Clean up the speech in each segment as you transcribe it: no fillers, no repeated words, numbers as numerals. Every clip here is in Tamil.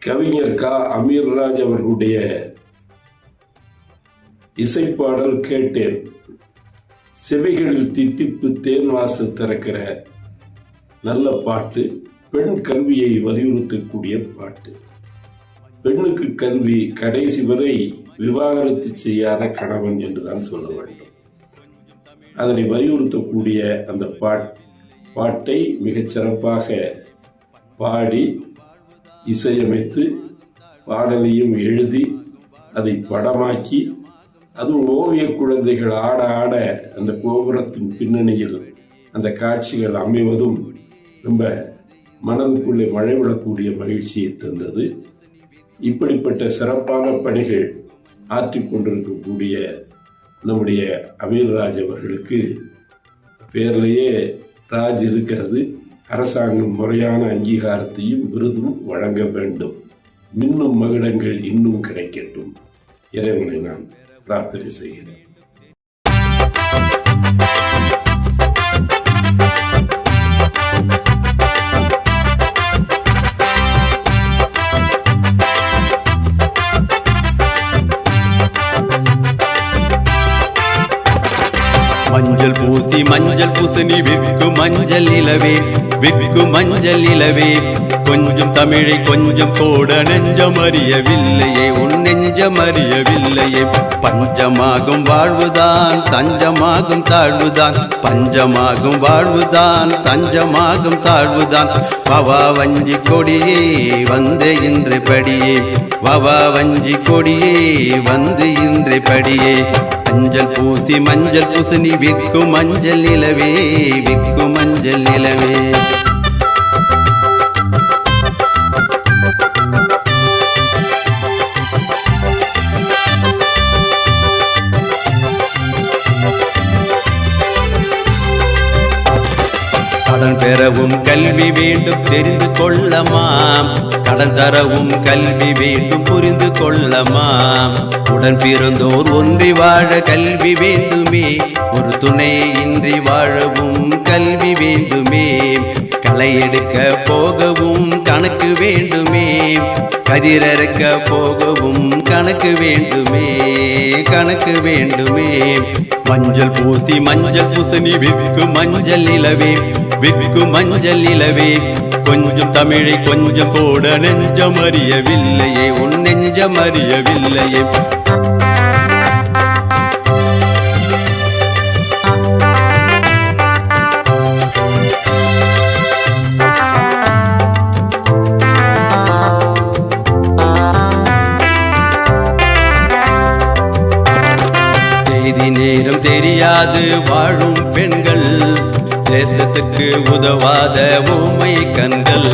கவிஞர் க. அமீர்ராஜ் அவர்களுடைய இசைப்பாடல் கேட்டேன். செவிகளில் தித்திப்பு தேன் வாசம் திறக்கிற நல்ல பாட்டு. பெண் கல்வியை வலியுறுத்தக்கூடிய பாட்டு. பெண்ணுக்கு கல்வி கடைசி வரை விவாகரத்து செய்யாத கணவன் என்றுதான் சொல்ல வேண்டும். அதனை வலியுறுத்தக்கூடிய அந்த பாட்டை மிகச் சிறப்பாக பாடி இசையமைத்து பாடலையும் எழுதி அதை படமாக்கி அதுவும் ஓவிய குழந்தைகள் ஆட ஆட அந்த கோபுரத்தின் பின்னணியில் அந்த காட்சிகள் அமைவதும் ரொம்ப மனதுக்குள்ளே மழை விடக்கூடிய மகிழ்ச்சியை தந்தது. இப்படிப்பட்ட சிறப்பான பணிகள் ஆற்றிக்கொண்டிருக்கக்கூடிய நம்முடைய அமீர்ராஜ் அவர்களுக்கு பேர்லேயே ராஜ் இருக்கிறது. அரசாங்கம் முறையான அங்கீகாரத்தையும் விருதும் வழங்க வேண்டும். மின்னும் மகுடங்கள் இன்னும் கிடைக்கட்டும். இறைவனை நான் பிரார்த்தனை செய்கிறேன். மஞ்சள் பூசி மஞ்சள் பூசணி விற்கு மஞ்சள் நிலவே, விற்கு மஞ்சள் நிலவே. கொஞ்சம் தமிழை கொஞ்சம் கோட நெஞ்சம் அறியவில்லையே, உன் நெஞ்சம் அறியவில்லையே. பஞ்சமாகும் வாழ்வுதான் தஞ்சமாகும் தாழ்வுதான், பஞ்சமாகும் வாழ்வுதான் தஞ்சமாகும் தாழ்வுதான். வவா வஞ்சி கொடியே வந்து இன்று படியே, வவா வஞ்சி கொடியே வந்து இன்று படியே. மஞ்சள் பூசி மஞ்சள் பூசணி விற்கு மஞ்சள் நிலவே, விற்கு மஞ்சள் நிலவே. கடன் பெறவும் கல்வி வேண்டும் தெரிந்து கொள்ளமாம், கடன் தரவும் கல்வி வேண்டும் புரிந்து கொள்ளமாம். உடன் பிறந்தோர் ஒன்றி வாழ கல்வி வேண்டுமே, ஒரு துணை இன்றி வாழவும் கல்வி வேண்டுமே. களை எடுக்க போகவும் கணக்கு வேண்டுமே, கதிரறுக்க போகவும் கணக்கு வேண்டுமே, கணக்கு வேண்டுமே. மஞ்சள் பூசி மஞ்சள் பூசணி விற்கு மஞ்சள் நிலவே, விற்கு மஞ்சள் நிலவே. கொஞ்சம் தமிழை கொஞ்சம் போட நெஞ்சம் அறியவில்லையே, உன் நெஞ்சம் அறியவில்லையே. தேதி நேரம் தெரியாது வாழும் பெண்கள், தேசத்துக்கு உதவாத ஊமை கண்கள்.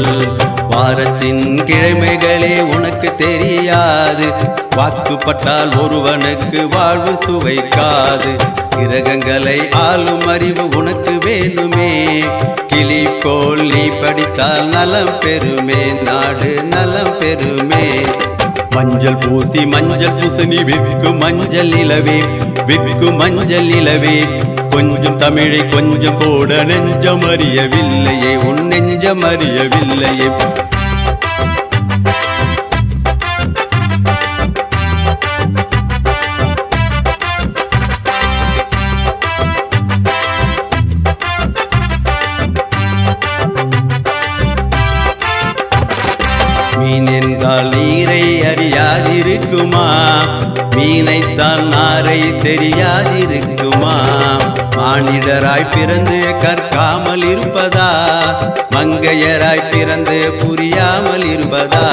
வாரத்தின் கிழமைகளே உனக்கு தெரியாது, வாக்குப்பட்டால் ஒருவனுக்கு வாழ்வு சுவைக்காது. கிரகங்களை ஆளும் அறிவு உனக்கு வேண்டுமே, கிளி போல் நீ படித்தால் நலம் பெறுமே, நாடு நலம் பெறுமே. மஞ்சள் பூசி மஞ்சள் பூசணி விற்கு மஞ்சள் நிலவே, விற்கு மஞ்சள் நிலவே. கொஞ்சம் தமிழை கொஞ்சம் போட நெஞ்சம் அறியவில்லையே, உன் நெஞ்சம் அறியவில்லையே. மீன் என்றால் நீரை அறியாதிருக்குமா, மீனைத்தான் நாரை தெரியாதிருக்குமா. மானிடராய் பிறந்து கற்காமல் இருப்பதா, மங்கையராய் பிறந்து புரியாமல் இருப்பதா.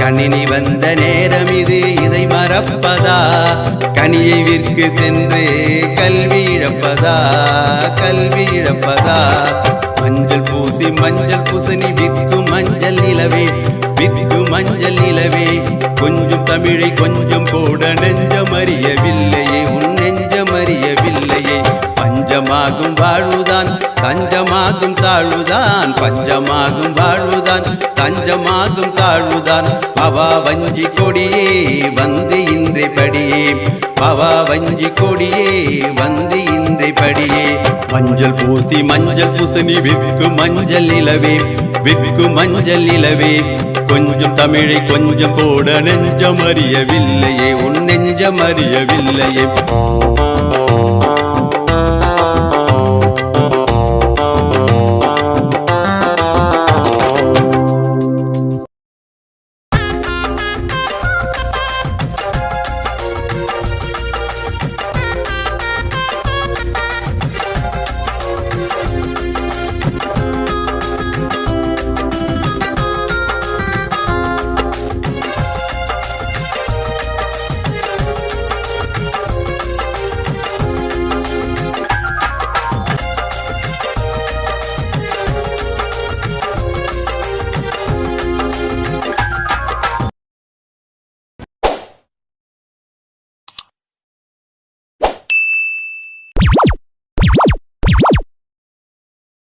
கணினி வந்த நேரம் இது இதை மறப்பதா, கனியை விற்கு சென்று கல்வி இழப்பதா, கல்வி இழப்பதா. மஞ்சள் பூசி மஞ்சள் பூசணி விற்கு மஞ்சள் நிலவே, விற்கு மஞ்சள் நிலவே. கொஞ்சம் தமிழை கொஞ்சம் போட நெஞ்சம் அறியவில்லையே, உன் நெஞ்சம் அறியவில்லையே. பஞ்சமாகும் வாழ்வுதான் தஞ்சமாகும் தாழ்வுதான், பஞ்சமாகும் வாழ்வுதான் தஞ்சமாகும் தாழ்வுதான். பவா வஞ்சி கொடியே வந்து இன்றை படியே, பவா வஞ்சி கொடியே வந்து இன்றை படியே. மஞ்சள் பூசி மஞ்சள் பூசணி விற்கு மஞ்சள் நிலவே விற்கு மஞ்சள் நிலவே கொஞ்சம் தமிழை கொஞ்சம் போட நெஞ்சம் அறியவில்லையே உன் நெஞ்சம் அறியவில்லையே